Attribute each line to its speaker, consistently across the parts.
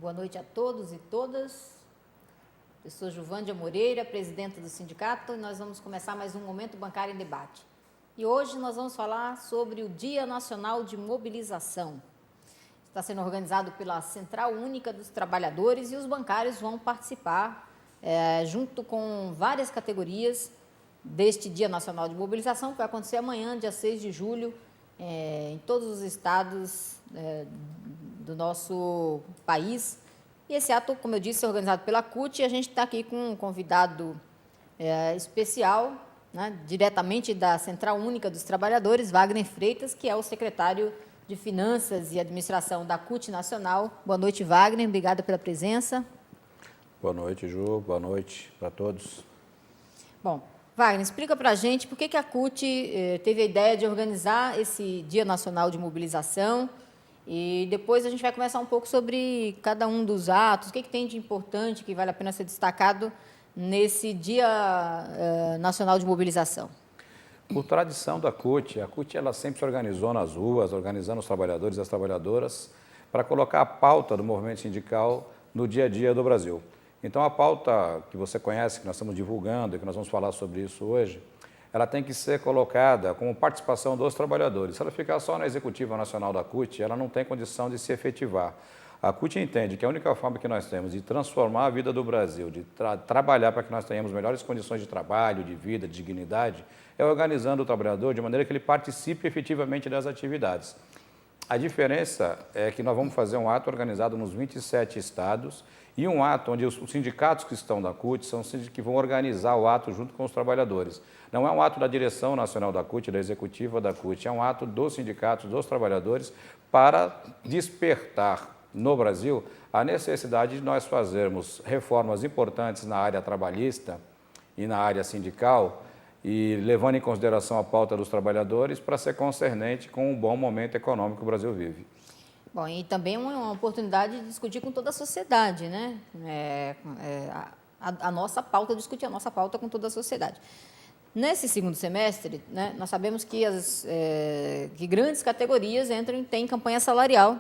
Speaker 1: Boa noite a todos e todas. Eu sou Juvândia Moreira, presidenta do sindicato, e nós vamos começar mais um Momento Bancário em Debate. E hoje nós vamos falar sobre o Dia Nacional de Mobilização. Está sendo organizado pela Central Única dos Trabalhadores e os bancários vão participar junto com várias categorias deste Dia Nacional de Mobilização, que vai acontecer amanhã, dia 6 de julho, em todos os estados do nosso país. E esse ato, como eu disse, é organizado pela CUT, e a gente está aqui com um convidado especial, né, diretamente da Central Única dos Trabalhadores, Wagner Freitas, que é o secretário de Finanças e Administração da CUT Nacional. Boa noite, Wagner, obrigada pela presença.
Speaker 2: Boa noite, Ju, boa noite para todos.
Speaker 1: Bom, Wagner, explica para a gente por que a CUT teve a ideia de organizar esse Dia Nacional de Mobilização, e depois a gente vai conversar um pouco sobre cada um dos atos, o que tem de importante que vale a pena ser destacado nesse Dia Nacional de Mobilização.
Speaker 2: Por tradição da CUT, a CUT ela sempre se organizou nas ruas, organizando os trabalhadores e as trabalhadoras para colocar a pauta do movimento sindical no dia a dia do Brasil. Então, a pauta que você conhece, que nós estamos divulgando e que nós vamos falar sobre isso hoje, ela tem que ser colocada como participação dos trabalhadores. Se ela ficar só na Executiva Nacional da CUT, ela não tem condição de se efetivar. A CUT entende que a única forma que nós temos de transformar a vida do Brasil, de trabalhar para que nós tenhamos melhores condições de trabalho, de vida, de dignidade, é organizando o trabalhador de maneira que ele participe efetivamente das atividades. A diferença é que nós vamos fazer um ato organizado nos 27 estados e um ato onde os sindicatos que estão da CUT são os que vão organizar o ato junto com os trabalhadores. Não é um ato da direção nacional da CUT, da executiva da CUT, é um ato dos sindicatos, dos trabalhadores, para despertar no Brasil a necessidade de nós fazermos reformas importantes na área trabalhista e na área sindical, e levando em consideração a pauta dos trabalhadores para ser concernente com o bom momento econômico que o Brasil vive.
Speaker 1: Bom, e também é uma oportunidade de discutir com toda a sociedade, né? A nossa pauta, discutir a nossa pauta com toda a sociedade. Nesse segundo semestre, né, nós sabemos que grandes categorias têm campanha salarial,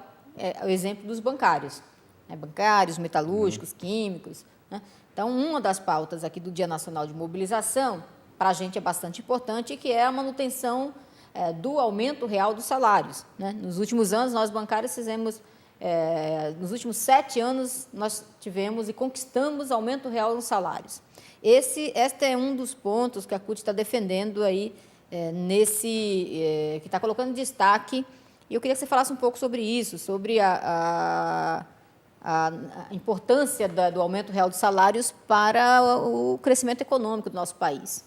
Speaker 1: o exemplo dos bancários, bancários, metalúrgicos, químicos, né? Então, uma das pautas aqui do Dia Nacional de Mobilização, para a gente é bastante importante, que é a manutenção do aumento real dos salários, né? Nos últimos anos, nós bancários nos últimos 7 anos, nós tivemos e conquistamos aumento real nos salários. Este é um dos pontos que a CUT está defendendo aí, que está colocando em destaque, e eu queria que você falasse um pouco sobre isso, sobre a importância do aumento real dos salários para o crescimento econômico do nosso país.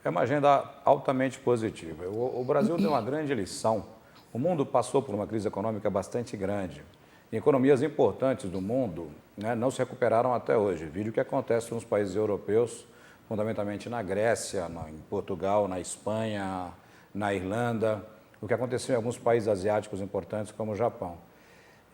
Speaker 2: É uma agenda altamente positiva. O Brasil deu uma grande lição. O mundo passou por uma crise econômica bastante grande. E economias importantes do mundo, né, não se recuperaram até hoje. Vídeo o que acontece nos países europeus, fundamentalmente na Grécia, em Portugal, na Espanha, na Irlanda, o que aconteceu em alguns países asiáticos importantes, como o Japão.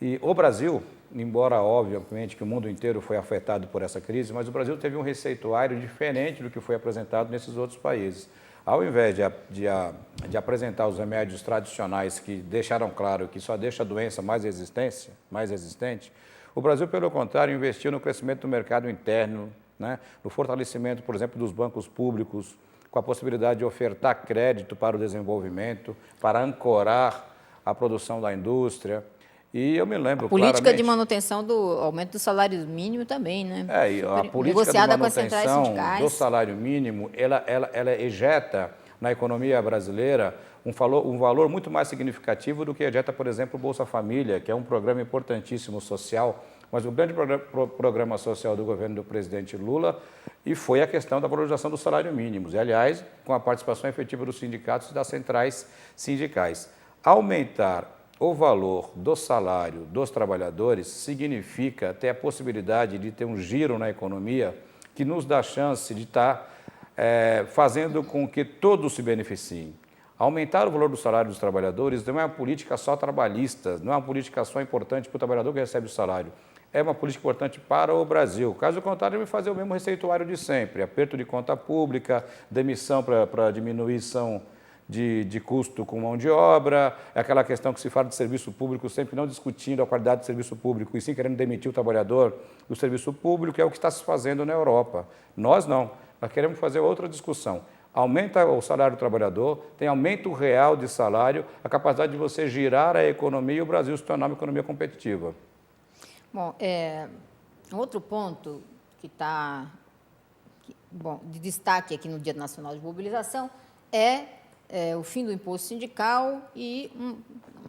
Speaker 2: E o Brasil, embora obviamente que o mundo inteiro foi afetado por essa crise, mas o Brasil teve um receituário diferente do que foi apresentado nesses outros países. Ao invés de apresentar os remédios tradicionais que deixaram claro que só deixa a doença mais resistente, o Brasil, pelo contrário, investiu no crescimento do mercado interno, né, no fortalecimento, por exemplo, dos bancos públicos, com a possibilidade de ofertar crédito para o desenvolvimento, para ancorar a produção da indústria. E eu me lembro
Speaker 1: a política de manutenção do aumento do salário mínimo também, né?
Speaker 2: E a política de manutenção do salário mínimo, ela ejeta na economia brasileira um valor muito mais significativo do que ejeta, por exemplo, o Bolsa Família, que é um programa importantíssimo social, mas o grande programa social do governo do presidente Lula e foi a questão da valorização dos salários mínimos, e, aliás, com a participação efetiva dos sindicatos e das centrais sindicais. Aumentar o valor do salário dos trabalhadores significa ter a possibilidade de ter um giro na economia que nos dá a chance de estar fazendo com que todos se beneficiem. Aumentar o valor do salário dos trabalhadores não é uma política só trabalhista, não é uma política só importante para o trabalhador que recebe o salário. é uma política importante para o Brasil. Caso contrário, vai fazer o mesmo receituário de sempre, aperto de conta pública, demissão para diminuição de custo com mão de obra, é aquela questão que se fala de serviço público, sempre não discutindo a qualidade do serviço público, e sim querendo demitir o trabalhador do serviço público, é o que está se fazendo na Europa. Nós não, nós queremos fazer outra discussão. Aumenta o salário do trabalhador, tem aumento real de salário, a capacidade de você girar a economia e o Brasil se tornar uma economia competitiva.
Speaker 1: Bom, outro ponto que está de destaque aqui no Dia Nacional de Mobilização é o fim do imposto sindical e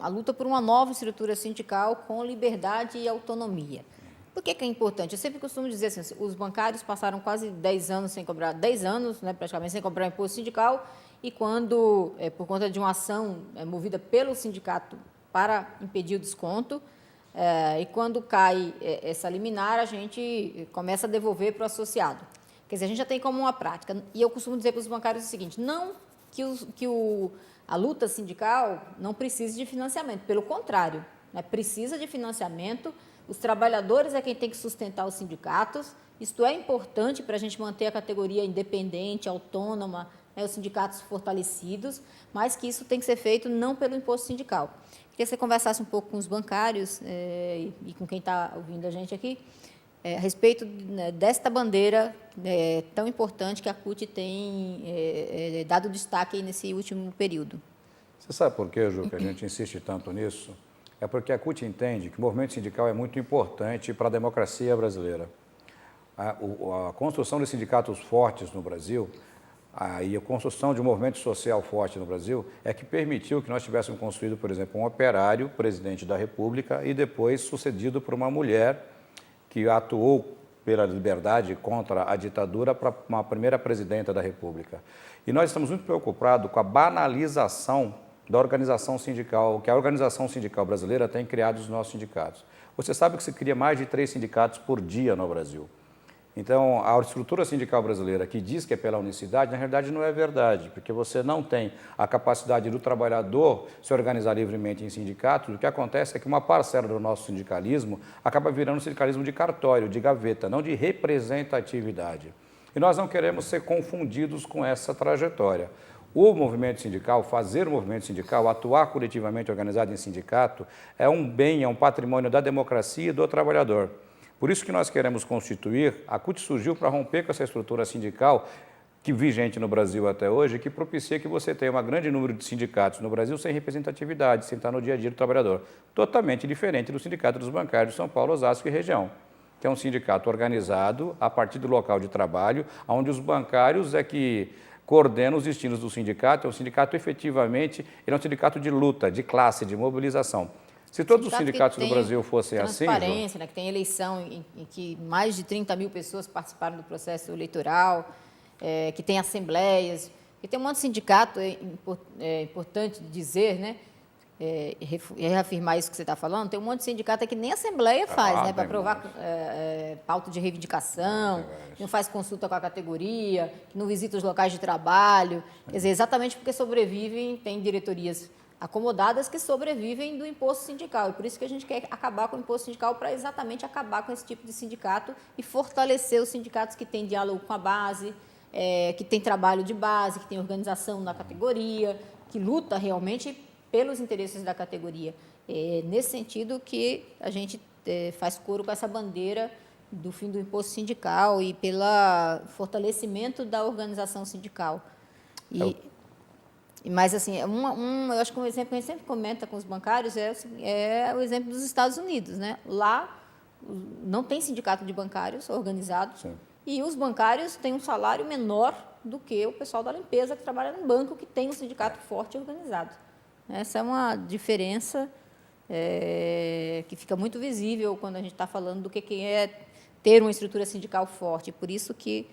Speaker 1: a luta por uma nova estrutura sindical com liberdade e autonomia. Por que é importante? Eu sempre costumo dizer assim, os bancários passaram quase 10 anos sem cobrar, 10 anos, né, praticamente, sem cobrar imposto sindical, e quando, por conta de uma ação movida pelo sindicato para impedir o desconto, e quando cai essa liminar, a gente começa a devolver para o associado. Quer dizer, a gente já tem como uma prática. E eu costumo dizer para os bancários o seguinte, não que a luta sindical não precise de financiamento, pelo contrário, né, precisa de financiamento, os trabalhadores é quem tem que sustentar os sindicatos, isto é importante para a gente manter a categoria independente, autônoma, né, os sindicatos fortalecidos, mas que isso tem que ser feito não pelo imposto sindical. Queria que você conversasse um pouco com os bancários e com quem está ouvindo a gente aqui, a respeito desta bandeira tão importante que a CUT tem dado destaque aí nesse último período.
Speaker 2: Você sabe por quê, Ju, que a gente insiste tanto nisso? É porque a CUT entende que o movimento sindical é muito importante para a democracia brasileira. A construção de sindicatos fortes no Brasil e a construção de um movimento social forte no Brasil é que permitiu que nós tivéssemos construído, por exemplo, um operário, presidente da República, e depois sucedido por uma mulher que atuou pela liberdade contra a ditadura para uma primeira presidenta da República. E nós estamos muito preocupados com a banalização da organização sindical, que a organização sindical brasileira tem criado os nossos sindicatos. Você sabe que se cria mais de 3 sindicatos por dia no Brasil. Então, a estrutura sindical brasileira que diz que é pela unicidade, na realidade não é verdade, porque você não tem a capacidade do trabalhador se organizar livremente em sindicatos. O que acontece é que uma parcela do nosso sindicalismo acaba virando um sindicalismo de cartório, de gaveta, não de representatividade. E nós não queremos ser confundidos com essa trajetória. O movimento sindical, fazer o movimento sindical, atuar coletivamente organizado em sindicato, é um bem, é um patrimônio da democracia e do trabalhador. Por isso que nós queremos constituir, a CUT surgiu para romper com essa estrutura sindical que vigente no Brasil até hoje, que propicia que você tenha um grande número de sindicatos no Brasil sem representatividade, sem estar no dia a dia do trabalhador. Totalmente diferente do Sindicato dos Bancários de São Paulo, Osasco e região, que é um sindicato organizado a partir do local de trabalho, onde os bancários é que coordenam os destinos do sindicato. É um sindicato efetivamente, ele é um sindicato de luta, de classe, de mobilização. Se todos os sindicatos do Brasil fossem assim...
Speaker 1: Transparência, né, que tem eleição em que mais de 30 mil pessoas participaram do processo eleitoral, que tem assembleias, que tem um monte de sindicato, é importante dizer, né, reafirmar isso que você está falando, tem um monte de sindicato que nem assembleia faz, né, para aprovar pauta de reivindicação, que não faz consulta com a categoria, que não visita os locais de trabalho, quer dizer, exatamente porque sobrevivem, tem diretorias acomodadas que sobrevivem do imposto sindical. E por isso que a gente quer acabar com o imposto sindical, para exatamente acabar com esse tipo de sindicato e fortalecer os sindicatos que têm diálogo com a base, que tem trabalho de base, que tem organização na categoria, que luta realmente pelos interesses da categoria. É nesse sentido que a gente faz coro com essa bandeira do fim do imposto sindical e pelo fortalecimento da organização sindical. Mas, assim, eu acho que um exemplo que a gente sempre comenta com os bancários é o exemplo dos Estados Unidos, né? Lá não tem sindicato de bancários organizado. Sim. E os bancários têm um salário menor do que o pessoal da limpeza que trabalha no banco, que tem um sindicato forte e organizado. Essa é uma diferença que fica muito visível quando a gente está falando do que é ter uma estrutura sindical forte. Por isso que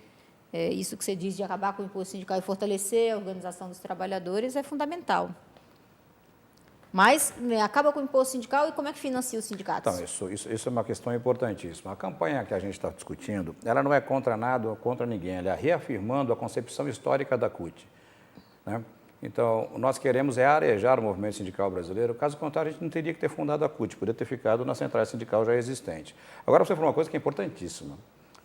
Speaker 1: isso que você diz de acabar com o imposto sindical e fortalecer a organização dos trabalhadores é fundamental. Mas acaba com o imposto sindical e como é que financia os sindicatos?
Speaker 2: Então, isso é uma questão importantíssima. A campanha que a gente está discutindo, ela não é contra nada ou contra ninguém, ela é reafirmando a concepção histórica da CUT, né? Então, nós queremos arejar o movimento sindical brasileiro, caso contrário, a gente não teria que ter fundado a CUT, poderia ter ficado na central sindical já existente. Agora, você falou uma coisa que é importantíssima.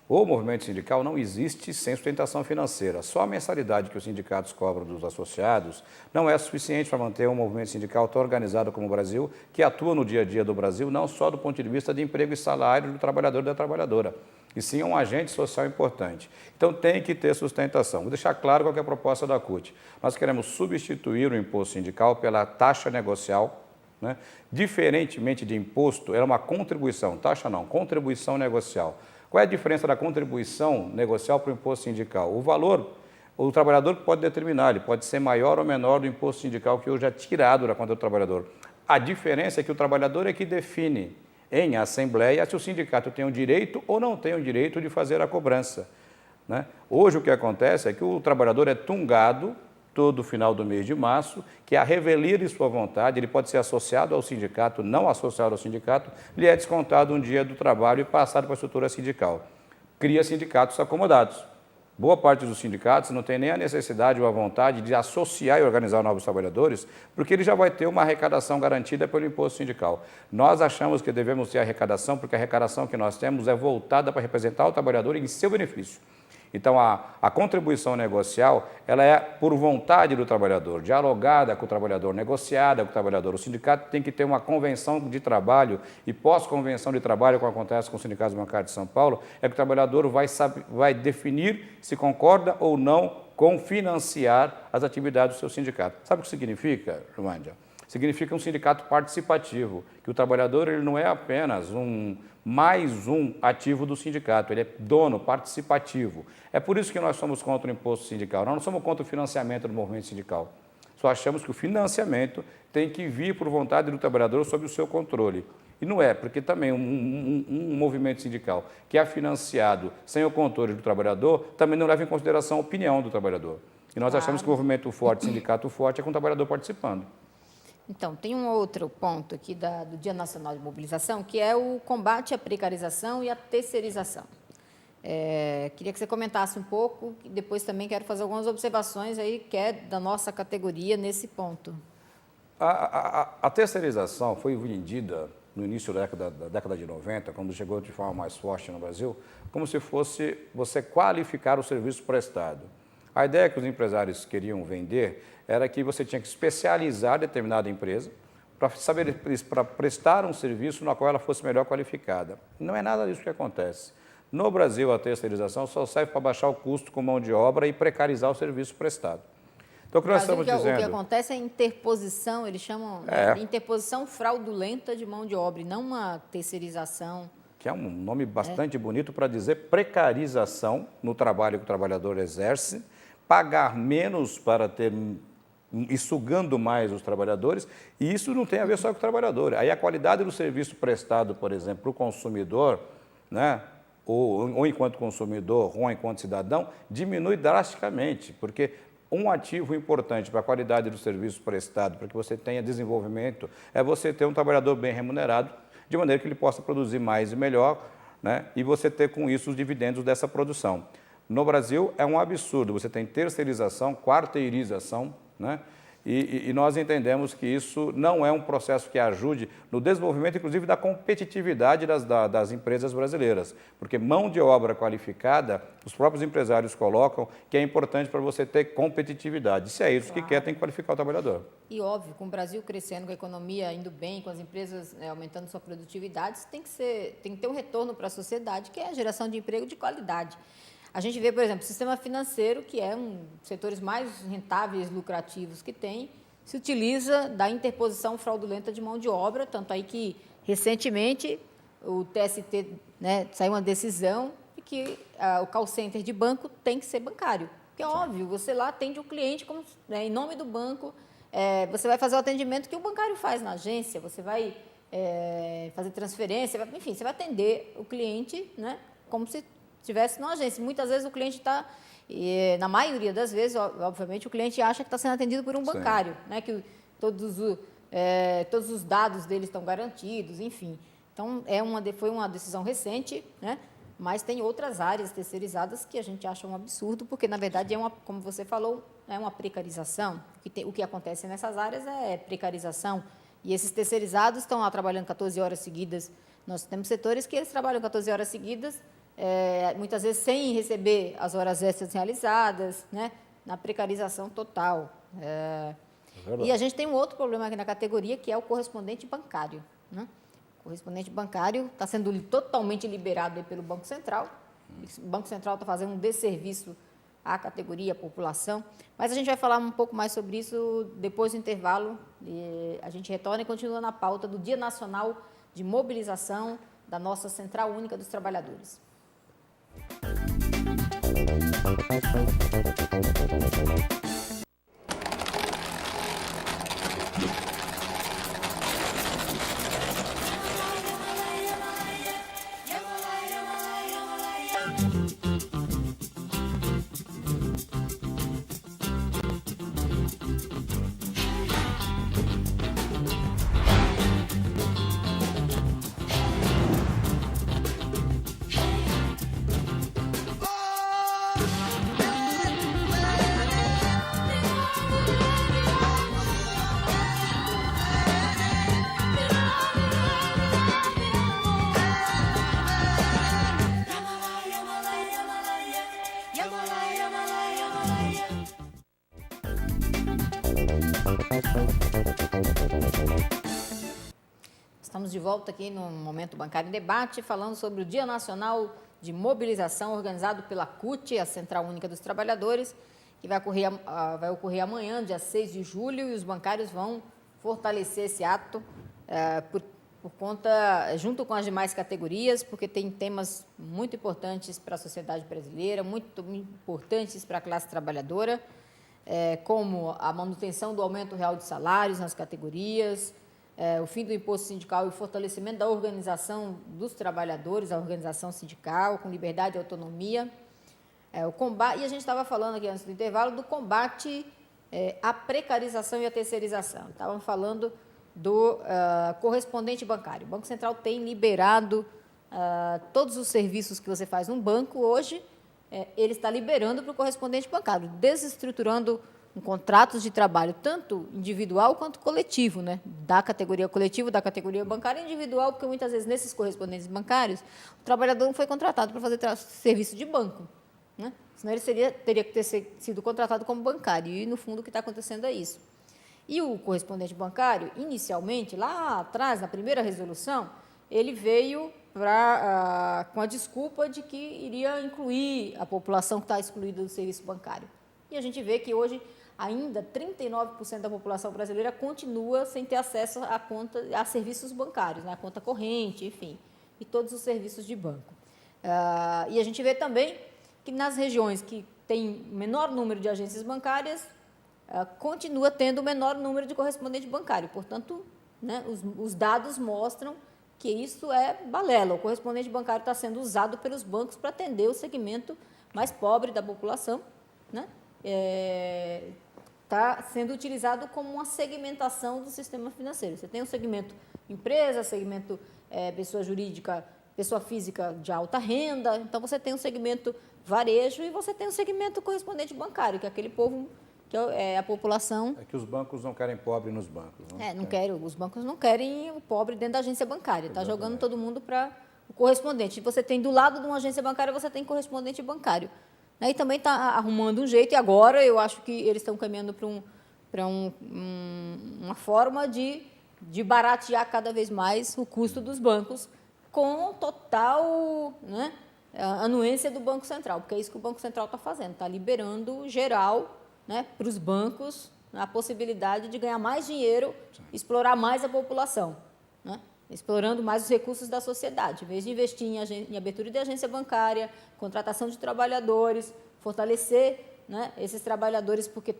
Speaker 2: O movimento sindical não existe sem sustentação financeira. Só a mensalidade que os sindicatos cobram dos associados não é suficiente para manter um movimento sindical tão organizado como o Brasil, que atua no dia a dia do Brasil, não só do ponto de vista de emprego e salário do trabalhador e da trabalhadora, e sim é um agente social importante. Então tem que ter sustentação. Vou deixar claro qual é a proposta da CUT. Nós queremos substituir o imposto sindical pela taxa negocial, né? Diferentemente de imposto, é uma contribuição, taxa não, contribuição negocial. Qual é a diferença da contribuição negocial para o imposto sindical? O valor, o trabalhador pode determinar, ele pode ser maior ou menor do imposto sindical que hoje é tirado da conta do trabalhador. A diferença é que o trabalhador é que define em assembleia se o sindicato tem o direito ou não tem o direito de fazer a cobrança, né? Hoje o que acontece é que o trabalhador é tungado todo final do mês de março, que a revelia de sua vontade, ele pode ser associado ao sindicato, não associado ao sindicato, lhe é descontado um dia do trabalho e passado para a estrutura sindical. Cria sindicatos acomodados. Boa parte dos sindicatos não tem nem a necessidade ou a vontade de associar e organizar novos trabalhadores, porque ele já vai ter uma arrecadação garantida pelo imposto sindical. Nós achamos que devemos ter arrecadação, porque a arrecadação que nós temos é voltada para representar o trabalhador em seu benefício. Então, a contribuição negocial, ela é por vontade do trabalhador, dialogada com o trabalhador, negociada com o trabalhador. O sindicato tem que ter uma convenção de trabalho e pós-convenção de trabalho, como acontece com os sindicatos bancários de São Paulo, é que o trabalhador vai definir se concorda ou não com financiar as atividades do seu sindicato. Sabe o que significa, Joândia? Significa um sindicato participativo, que o trabalhador ele não é apenas mais um ativo do sindicato, ele é dono participativo. É por isso que nós somos contra o imposto sindical, nós não somos contra o financiamento do movimento sindical. Só achamos que o financiamento tem que vir por vontade do trabalhador sob o seu controle. E não é, porque também um movimento sindical que é financiado sem o controle do trabalhador também não leva em consideração a opinião do trabalhador. E nós achamos que o movimento forte, sindicato forte, é com o trabalhador participando.
Speaker 1: Então, tem um outro ponto aqui do Dia Nacional de Mobilização, que é o combate à precarização e à terceirização. Queria que você comentasse um pouco, e depois também quero fazer algumas observações aí, que é da nossa categoria nesse ponto.
Speaker 2: A terceirização foi vendida no início da década de 90, quando chegou de forma mais forte no Brasil, como se fosse você qualificar o serviço prestado. A ideia que os empresários queriam vender era que você tinha que especializar determinada empresa para prestar um serviço no qual ela fosse melhor qualificada. Não é nada disso que acontece. No Brasil, a terceirização só serve para baixar o custo com mão de obra e precarizar o serviço prestado. Então, o que nós estamos dizendo...
Speaker 1: O que acontece é interposição, eles chamam de interposição fraudulenta de mão de obra, e não uma terceirização.
Speaker 2: Que é um nome bastante bonito para dizer precarização no trabalho que o trabalhador exerce, pagar menos para ter e sugando mais os trabalhadores, e isso não tem a ver só com o trabalhador. Aí a qualidade do serviço prestado, por exemplo, para o consumidor, né, ou enquanto consumidor, ou enquanto cidadão, diminui drasticamente, porque um ativo importante para a qualidade do serviço prestado, para que você tenha desenvolvimento, é você ter um trabalhador bem remunerado, de maneira que ele possa produzir mais e melhor, né, e você ter com isso os dividendos dessa produção. No Brasil é um absurdo, você tem terceirização, quarteirização, né? E nós entendemos que isso não é um processo que ajude no desenvolvimento, inclusive, da competitividade das empresas brasileiras, porque mão de obra qualificada, os próprios empresários colocam que é importante para você ter competitividade. Se é isso que quer, tem que qualificar o trabalhador.
Speaker 1: E óbvio, com o Brasil crescendo, com a economia indo bem, com as empresas aumentando sua produtividade, tem que ter um retorno para a sociedade, que é a geração de emprego de qualidade. A gente vê, por exemplo, o sistema financeiro, que é um dos setores mais rentáveis, lucrativos que tem, se utiliza da interposição fraudulenta de mão de obra, tanto aí que, recentemente, o TST, né, saiu uma decisão de que o call center de banco tem que ser bancário. Porque é óbvio, você lá atende o cliente como, em nome do banco, você vai fazer o atendimento que o bancário faz na agência, você vai fazer transferência, enfim, você vai atender o cliente, né, como se estivesse numa agência. Muitas vezes o cliente está, na maioria das vezes, obviamente, o cliente acha que está sendo atendido por um bancário, né, que todos os dados dele estão garantidos, enfim. Então, foi uma decisão recente, né, Mas tem outras áreas terceirizadas que a gente acha um absurdo, porque, na verdade, como você falou, é uma precarização. O que acontece nessas áreas é precarização. E esses terceirizados estão lá trabalhando 14 horas seguidas. Nós temos setores que eles trabalham 14 horas seguidas, muitas vezes sem receber as horas extras realizadas, né? Na precarização total. E a gente tem um outro problema aqui na categoria, que é o correspondente bancário, né? O correspondente bancário está sendo totalmente liberado aí pelo Banco Central. O Banco Central está fazendo um desserviço à categoria, à população. Mas a gente vai falar um pouco mais sobre isso depois do intervalo. A gente retorna e continua na pauta do Dia Nacional de Mobilização da nossa Central Única dos Trabalhadores. Estamos de volta aqui no Momento Bancário em Debate, falando sobre o Dia Nacional de Mobilização, organizado pela CUT, a Central Única dos Trabalhadores, que vai ocorrer amanhã, dia 6 de julho, e os bancários vão fortalecer esse ato por conta, junto com as demais categorias, porque tem temas muito importantes para a sociedade brasileira, muito importantes para a classe trabalhadora, como a manutenção do aumento real de salários nas categorias, o fim do imposto sindical e o fortalecimento da organização dos trabalhadores, a organização sindical, com liberdade e autonomia. O combate, e a gente estava falando aqui antes do intervalo do combate à precarização e à terceirização. Estávamos falando do correspondente bancário. O Banco Central tem liberado todos os serviços que você faz num banco. Hoje, ele está liberando para o correspondente bancário, desestruturando contratos de trabalho, tanto individual quanto coletivo, né? Da categoria coletiva, da categoria bancária e individual, porque muitas vezes nesses correspondentes bancários, o trabalhador não foi contratado para fazer serviço de banco, né? Senão ele teria que ter sido contratado como bancário, e no fundo o que está acontecendo é isso. E o correspondente bancário, inicialmente, lá atrás, na primeira resolução, ele veio com a desculpa de que iria incluir a população que está excluída do serviço bancário. E a gente vê que hoje ainda 39% da população brasileira continua sem ter acesso a serviços bancários, né? A conta corrente, enfim, e todos os serviços de banco. E a gente vê também que nas regiões que têm menor número de agências bancárias, continua tendo o menor número de correspondente bancário. Portanto, né, os dados mostram que isso é balela. O correspondente bancário está sendo usado pelos bancos para atender o segmento mais pobre da população, né? Está sendo utilizado como uma segmentação do sistema financeiro. Você tem um segmento empresa, segmento pessoa jurídica, pessoa física de alta renda, então você tem um segmento varejo e você tem um segmento correspondente bancário, que é aquele povo, que é a população.
Speaker 2: É que os bancos não querem pobre nos bancos.
Speaker 1: Os bancos não querem o pobre dentro da agência bancária, está jogando todo mundo para o correspondente. Você tem do lado de uma agência bancária, você tem correspondente bancário. E também está arrumando um jeito, e agora eu acho que eles estão caminhando para uma forma de baratear cada vez mais o custo dos bancos, com total, né, anuência do Banco Central, porque é isso que o Banco Central está fazendo, está liberando geral, né, para os bancos a possibilidade de ganhar mais dinheiro, explorar mais a população, né? Explorando mais os recursos da sociedade, em vez de investir em abertura de agência bancária, contratação de trabalhadores, fortalecer, né, esses trabalhadores, porque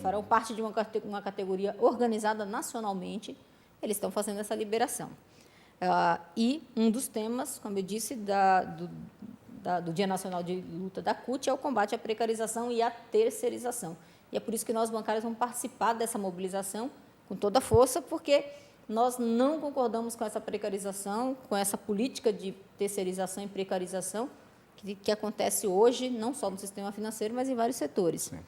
Speaker 1: farão parte de uma categoria organizada nacionalmente, eles estão fazendo essa liberação. E um dos temas, como eu disse, do Dia Nacional de Luta da CUT é o combate à precarização e à terceirização. E é por isso que nós, bancários, vamos participar dessa mobilização com toda a força, porque nós não concordamos com essa precarização, com essa política de terceirização e precarização que acontece hoje, não só no sistema financeiro, mas em vários setores.
Speaker 2: Sim.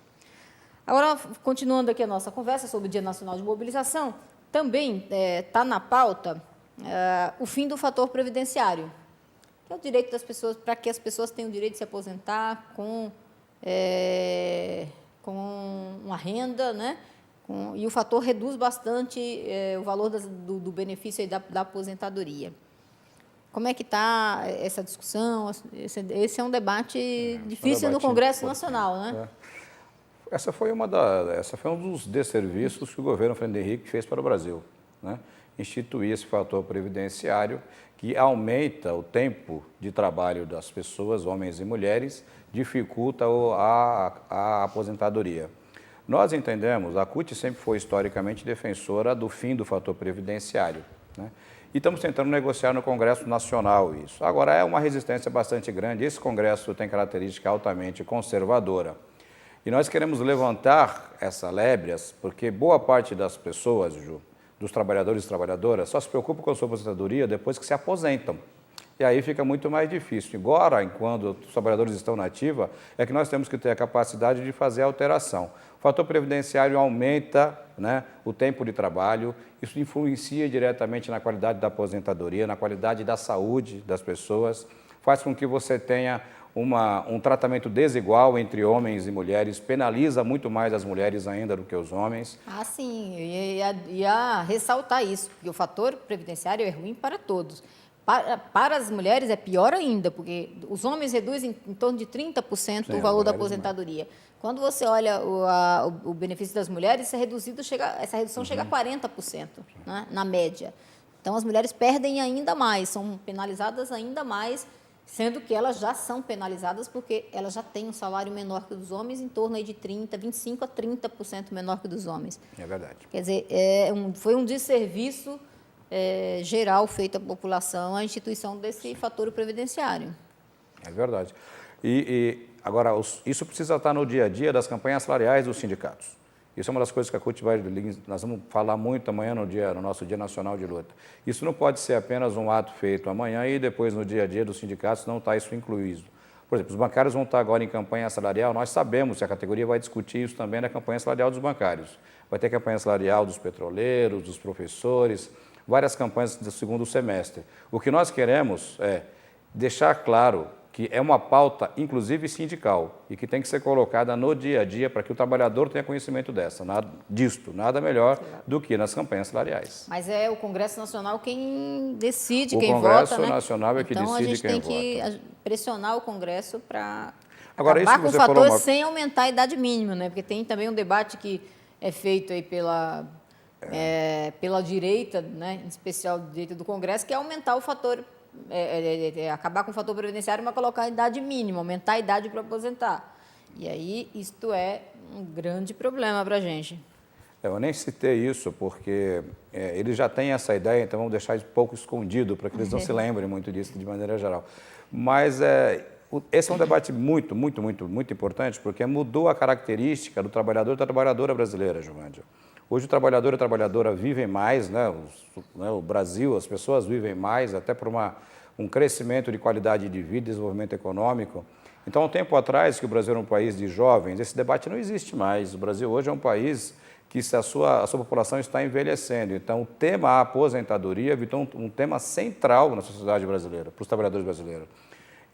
Speaker 1: Agora, continuando aqui a nossa conversa sobre o Dia Nacional de Mobilização, também está na pauta o fim do fator previdenciário, que é o direito das pessoas, para que as pessoas tenham o direito de se aposentar com uma renda, né? E o fator reduz bastante o valor do benefício aí da aposentadoria. Como é que está essa discussão? Esse é um debate difícil no Congresso Nacional, né?
Speaker 2: Essa foi um dos desserviços que o governo Fernando Henrique fez para o Brasil, né? Instituir esse fator previdenciário que aumenta o tempo de trabalho das pessoas, homens e mulheres, dificulta a aposentadoria. Nós entendemos, a CUT sempre foi historicamente defensora do fim do fator previdenciário, né? E estamos tentando negociar no Congresso Nacional isso. Agora, é uma resistência bastante grande, esse Congresso tem característica altamente conservadora. E nós queremos levantar essa lébrias, porque boa parte das pessoas, Ju, dos trabalhadores e trabalhadoras, só se preocupam com a sua aposentadoria depois que se aposentam. E aí fica muito mais difícil. Agora, enquanto os trabalhadores estão na ativa, é que nós temos que ter a capacidade de fazer a alteração. O fator previdenciário aumenta, né, o tempo de trabalho, isso influencia diretamente na qualidade da aposentadoria, na qualidade da saúde das pessoas, faz com que você tenha um tratamento desigual entre homens e mulheres, penaliza muito mais as mulheres ainda do que os homens.
Speaker 1: Ah, sim, eu ia ressaltar isso, porque o fator previdenciário é ruim para todos. Para as mulheres é pior ainda, porque os homens reduzem em torno de 30% o valor da aposentadoria. Quando você olha o benefício das mulheres, essa redução chega a 40%, né, na média. Então, as mulheres perdem ainda mais, são penalizadas ainda mais, sendo que elas já são penalizadas porque elas já têm um salário menor que o dos homens, em torno aí de 25% a 30% menor que o dos homens.
Speaker 2: É verdade.
Speaker 1: Quer dizer, foi um desserviço geral feito à população a instituição desse fator previdenciário.
Speaker 2: É verdade. Agora, isso precisa estar no dia a dia das campanhas salariais dos sindicatos. Isso é uma das coisas que a CUT nós vamos falar muito amanhã no nosso Dia Nacional de Luta. Isso não pode ser apenas um ato feito amanhã e depois no dia a dia dos sindicatos não está isso incluído. Por exemplo, os bancários vão estar agora em campanha salarial, nós sabemos que a categoria vai discutir isso também na campanha salarial dos bancários. Vai ter campanha salarial dos petroleiros, dos professores, várias campanhas do segundo semestre. O que nós queremos é deixar claro que é uma pauta, inclusive sindical, e que tem que ser colocada no dia a dia para que o trabalhador tenha conhecimento disto. Nada melhor do que nas campanhas salariais.
Speaker 1: Mas é o Congresso Nacional quem decide, quem vota, né?
Speaker 2: O Congresso Nacional é que decide quem vota.
Speaker 1: Então, a gente tem que pressionar o Congresso para acabar com o fator sem aumentar a idade mínima, né? Porque tem também um debate que é feito aí pela direita, né? Em especial a direita do Congresso, que é aumentar o fator acabar com o fator previdenciário, mas colocar a idade mínima, aumentar a idade para aposentar. E aí, isto é um grande problema para a gente.
Speaker 2: Eu nem citei isso, porque eles já têm essa ideia, então vamos deixar isso um pouco escondido, para que eles não se lembrem muito disso de maneira geral. Mas esse é um debate muito, muito, muito, muito importante, porque mudou a característica do trabalhador e da trabalhadora brasileira, Giovândia. Hoje o trabalhador e a trabalhadora vivem mais, né? O Brasil, as pessoas vivem mais, até por um crescimento de qualidade de vida, desenvolvimento econômico. Então, há um tempo atrás, que o Brasil era um país de jovens, esse debate não existe mais. O Brasil hoje é um país que a sua população está envelhecendo. Então, o tema aposentadoria virou um tema central na sociedade brasileira, para os trabalhadores brasileiros.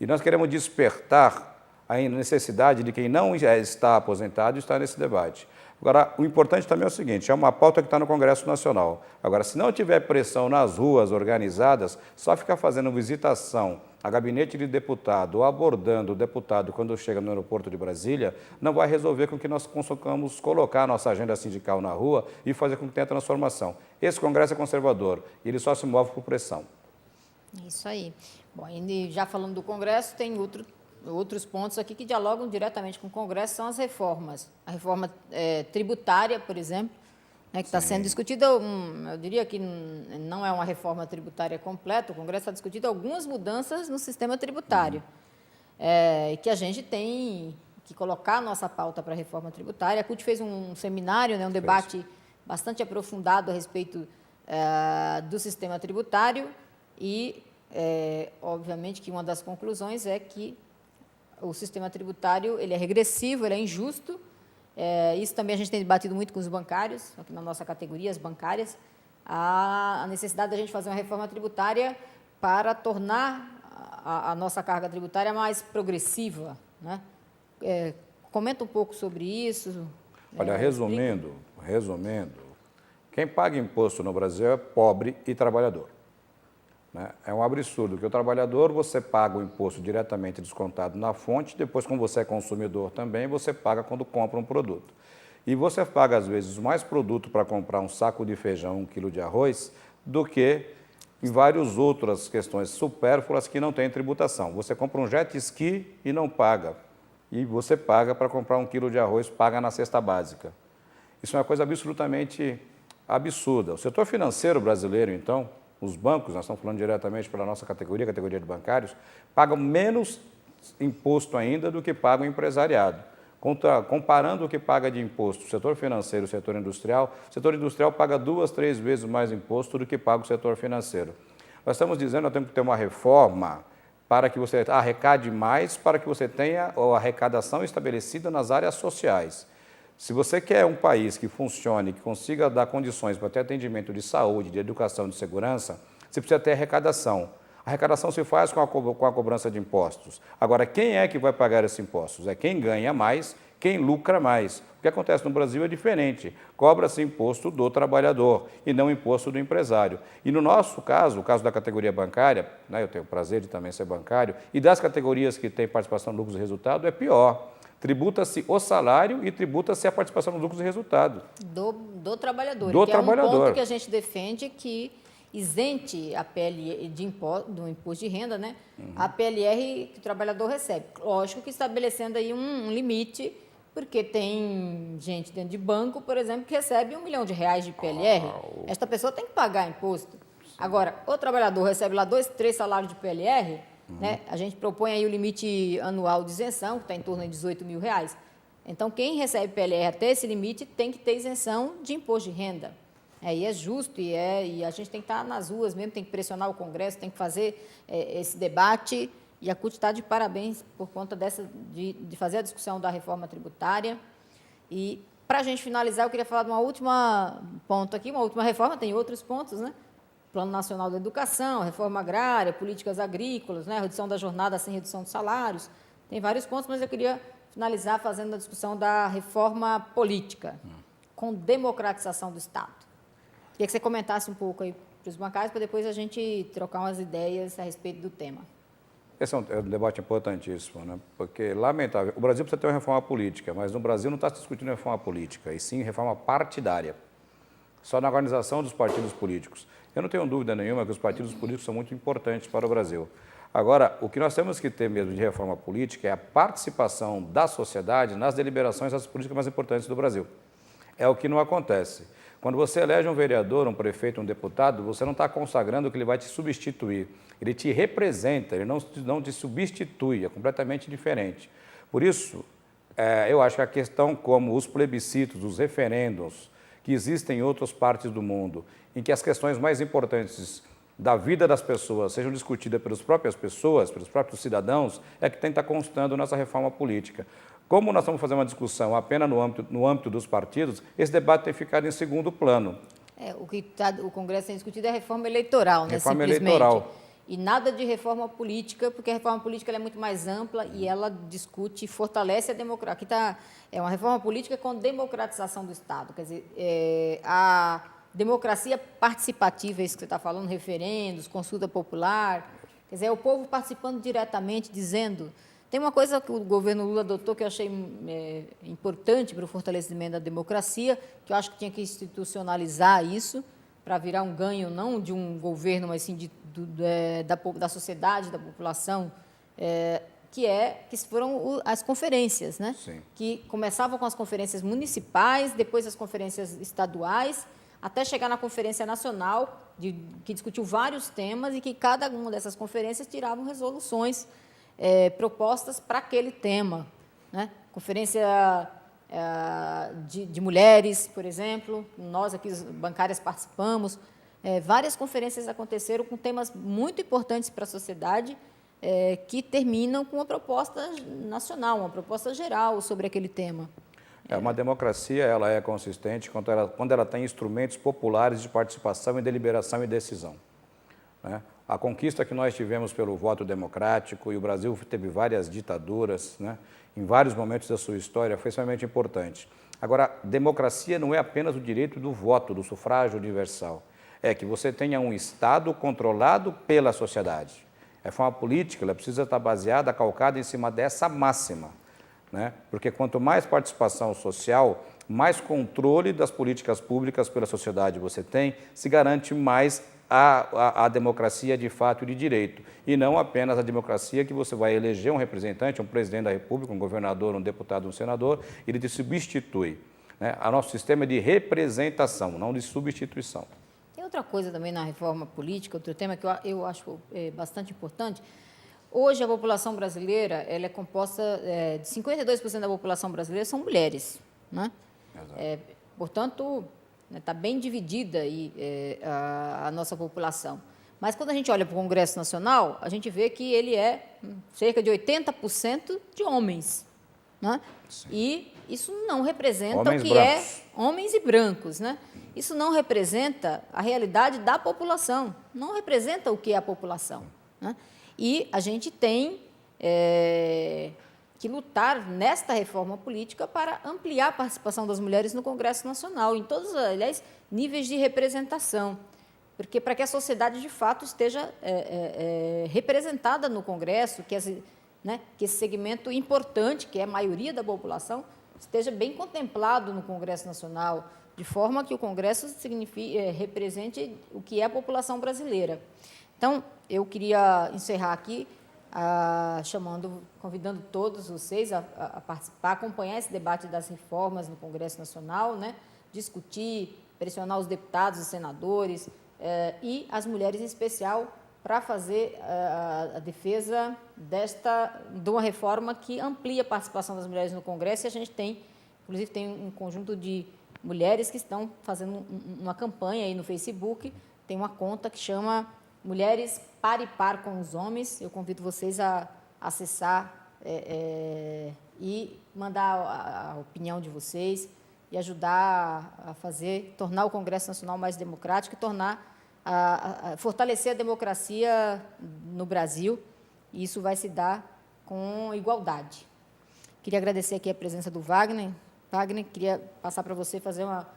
Speaker 2: E nós queremos despertar a necessidade de quem não está aposentado estar nesse debate. Agora, o importante também é o seguinte, é uma pauta que está no Congresso Nacional. Agora, se não tiver pressão nas ruas organizadas, só ficar fazendo visitação a gabinete de deputado ou abordando o deputado quando chega no aeroporto de Brasília, não vai resolver com que nós consigamos colocar a nossa agenda sindical na rua e fazer com que tenha transformação. Esse Congresso é conservador e ele só se move por pressão.
Speaker 1: Isso aí. Bom, e já falando do Congresso, tem outros pontos aqui que dialogam diretamente com o Congresso, são as reformas. A reforma tributária, por exemplo, né, que está sendo discutida, eu diria que não é uma reforma tributária completa, o Congresso está discutindo algumas mudanças no sistema tributário, e que a gente tem que colocar a nossa pauta para a reforma tributária. A CUT fez um seminário, né, um debate bastante aprofundado a respeito do sistema tributário e, obviamente, que uma das conclusões é que o sistema tributário ele é regressivo, ele é injusto. Isso também a gente tem debatido muito com os bancários, aqui na nossa categoria, as bancárias, a necessidade da gente fazer uma reforma tributária para tornar a nossa carga tributária mais progressiva, né? Comenta um pouco sobre isso.
Speaker 2: Olha, resumindo, quem paga imposto no Brasil é pobre e trabalhador. Né? É um absurdo que o trabalhador, você paga o imposto diretamente descontado na fonte, depois, como você é consumidor também, você paga quando compra um produto. E você paga, às vezes, mais produto para comprar um saco de feijão, 1 quilo de arroz, do que em várias outras questões supérfluas que não têm tributação. Você compra um jet ski e não paga. E você paga para comprar 1 quilo de arroz, paga na cesta básica. Isso é uma coisa absolutamente absurda. O setor financeiro brasileiro, então, os bancos, nós estamos falando diretamente pela nossa categoria, categoria de bancários, pagam menos imposto ainda do que paga o empresariado. Comparando o que paga de imposto o setor financeiro e o setor industrial paga 2, 3 vezes mais imposto do que paga o setor financeiro. Nós estamos dizendo que nós temos que ter uma reforma para que você arrecade mais, para que você tenha a arrecadação estabelecida nas áreas sociais. Se você quer um país que funcione, que consiga dar condições para ter atendimento de saúde, de educação, de segurança, você precisa ter arrecadação. A arrecadação se faz com a cobrança de impostos. Agora, quem é que vai pagar esses impostos? É quem ganha mais, quem lucra mais. O que acontece no Brasil é diferente. Cobra-se imposto do trabalhador e não imposto do empresário. E no nosso caso, o caso da categoria bancária, né, eu tenho o prazer de também ser bancário, e das categorias que têm participação no lucros e resultado, é pior. Tributa-se o salário e tributa-se a participação nos lucros e resultado.
Speaker 1: Do trabalhador.
Speaker 2: Do
Speaker 1: que
Speaker 2: trabalhador.
Speaker 1: É um ponto que a gente defende que isente a PLR do imposto de renda, né? A PLR que o trabalhador recebe. Lógico que estabelecendo aí um limite, porque tem gente dentro de banco, por exemplo, que recebe R$1 milhão de PLR. Esta pessoa tem que pagar imposto. Agora, o trabalhador recebe lá 2, 3 salários de PLR, né? A gente propõe aí o limite anual de isenção, que está em torno de R$18 mil. Então, quem recebe PLR até esse limite tem que ter isenção de imposto de renda. E é justo, e a gente tem que estar nas ruas mesmo, tem que pressionar o Congresso, tem que fazer esse debate, e a CUT está de parabéns por conta de fazer a discussão da reforma tributária. E, para a gente finalizar, eu queria falar de uma última ponto aqui, uma última reforma, tem outros pontos, né? Plano Nacional da Educação, reforma agrária, políticas agrícolas, né? Redução da jornada sem redução de salários, tem vários pontos, mas eu queria finalizar fazendo a discussão da reforma política, com democratização do Estado. Queria que você comentasse um pouco aí para os bancários, para depois a gente trocar umas ideias a respeito do tema.
Speaker 2: Esse é um debate importantíssimo, né? Porque, lamentável, o Brasil precisa ter uma reforma política, mas no Brasil não está se discutindo reforma política, e sim reforma partidária, só na organização dos partidos políticos. Eu não tenho dúvida nenhuma que os partidos políticos são muito importantes para o Brasil. Agora, o que nós temos que ter mesmo de reforma política é a participação da sociedade nas deliberações das políticas mais importantes do Brasil. É o que não acontece. Quando você elege um vereador, um prefeito, um deputado, você não está consagrando que ele vai te substituir. Ele te representa, ele não te substitui, é completamente diferente. Por isso, eu acho que a questão como os plebiscitos, os referendos, que existem em outras partes do mundo, em que as questões mais importantes da vida das pessoas sejam discutidas pelas próprias pessoas, pelos próprios cidadãos, é que tem que estar constando nessa reforma política. Como nós estamos fazendo uma discussão apenas no âmbito dos partidos, esse debate tem ficado em segundo plano.
Speaker 1: O Congresso tem discutido é a reforma eleitoral, né?
Speaker 2: Reforma
Speaker 1: simplesmente.
Speaker 2: Eleitoral.
Speaker 1: E nada de reforma política, porque a reforma política ela é muito mais ampla e ela discute e fortalece a democracia. Aqui é uma reforma política com democratização do Estado. Quer dizer, a democracia participativa, isso que você está falando, referendos, consulta popular. Quer dizer, é o povo participando diretamente, dizendo... Tem uma coisa que o governo Lula adotou que eu achei importante para o fortalecimento da democracia, que eu acho que tinha que institucionalizar isso para virar um ganho não de um governo, mas sim da sociedade, da população, que foram as conferências, né?
Speaker 2: Sim.
Speaker 1: Que começavam com as conferências municipais, depois as conferências estaduais, até chegar na Conferência Nacional, que discutiu vários temas e que cada uma dessas conferências tiravam resoluções propostas para aquele tema, né? Conferência de mulheres, por exemplo, nós aqui, os bancárias, participamos, várias conferências aconteceram com temas muito importantes para a sociedade, que terminam com uma proposta nacional, uma proposta geral sobre aquele tema.
Speaker 2: Uma democracia, ela é consistente quando ela tem instrumentos populares de participação e deliberação e decisão, né? A conquista que nós tivemos pelo voto democrático, e o Brasil teve várias ditaduras, né, em vários momentos da sua história, foi extremamente importante. Agora, democracia não é apenas o direito do voto, do sufrágio universal. É que você tenha um Estado controlado pela sociedade. A forma política, ela precisa estar baseada, calcada em cima dessa máxima, né? Porque quanto mais participação social, mais controle das políticas públicas pela sociedade você tem, se garante mais a democracia de fato e de direito, e não apenas a democracia que você vai eleger um representante, um presidente da República, um governador, um deputado, um senador, e ele te substitui, né? O nosso sistema é de representação, não de substituição.
Speaker 1: Tem outra coisa também na reforma política, outro tema que eu acho bastante importante. Hoje, a população brasileira ela é composta de 52% da população brasileira são mulheres, né? Portanto, está bem dividida aí, a nossa população. Mas, quando a gente olha para o Congresso Nacional, a gente vê que ele é cerca de 80% de homens, né? E isso não representa
Speaker 2: Homens
Speaker 1: o que
Speaker 2: brancos.
Speaker 1: homens e brancos, né? Isso não representa a realidade da população, não representa o que é a população, né? E a gente tem que lutar nesta reforma política para ampliar a participação das mulheres no Congresso Nacional, em todos, aliás, níveis de representação, porque para que a sociedade, de fato, esteja representada no Congresso, que esse segmento importante, que é a maioria da população, esteja bem contemplado no Congresso Nacional, de forma que o Congresso represente o que é a população brasileira. Então, eu queria encerrar aqui convidando todos vocês a participar, acompanhar esse debate das reformas no Congresso Nacional, né? Discutir, pressionar os deputados e senadores e as mulheres em especial para fazer a defesa de uma reforma que amplia a participação das mulheres no Congresso. E a gente inclusive, tem um conjunto de mulheres que estão fazendo uma campanha aí no Facebook, tem uma conta que chama Mulheres Par e Par com os Homens. Eu convido vocês a acessar e mandar a opinião de vocês e ajudar a tornar o Congresso Nacional mais democrático e fortalecer a democracia no Brasil. E isso vai se dar com igualdade. Queria agradecer aqui a presença do Wagner. Wagner, queria passar para você fazer uma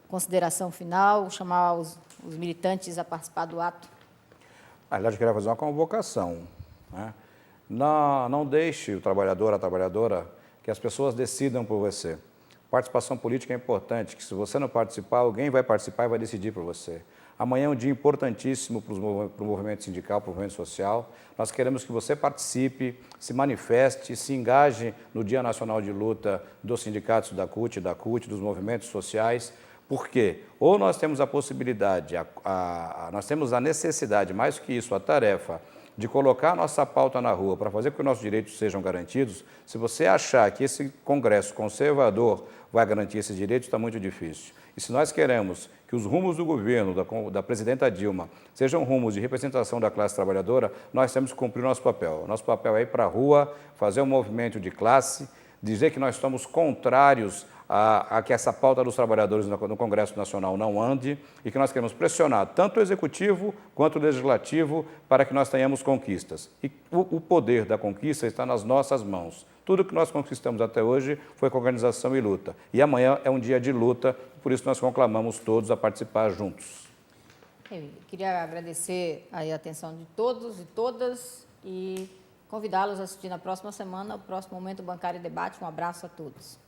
Speaker 1: consideração final, chamar os militantes a participar do ato.
Speaker 2: Aliás, eu queria fazer uma convocação, né? Não deixe o trabalhador, a trabalhadora, que as pessoas decidam por você. Participação política é importante, que se você não participar, alguém vai participar e vai decidir por você. Amanhã é um dia importantíssimo para o movimento sindical, para o movimento social. Nós queremos que você participe, se manifeste, se engaje no Dia Nacional de Luta dos sindicatos da CUT, dos movimentos sociais, porque ou nós temos a possibilidade, nós temos a necessidade, mais que isso, a tarefa, de colocar a nossa pauta na rua para fazer com que os nossos direitos sejam garantidos. Se você achar que esse Congresso conservador vai garantir esses direitos, está muito difícil. E se nós queremos que os rumos do governo, da presidenta Dilma, sejam rumos de representação da classe trabalhadora, nós temos que cumprir o nosso papel. O nosso papel é ir para a rua, fazer um movimento de classe, dizer que nós somos contrários a que essa pauta dos trabalhadores no Congresso Nacional não ande e que nós queremos pressionar tanto o Executivo quanto o Legislativo para que nós tenhamos conquistas. E o poder da conquista está nas nossas mãos. Tudo que nós conquistamos até hoje foi com organização e luta. E amanhã é um dia de luta, por isso nós conclamamos todos a participar juntos.
Speaker 1: Eu queria agradecer a atenção de todos e todas e convidá-los a assistir na próxima semana o próximo Momento Bancário e Debate. Um abraço a todos.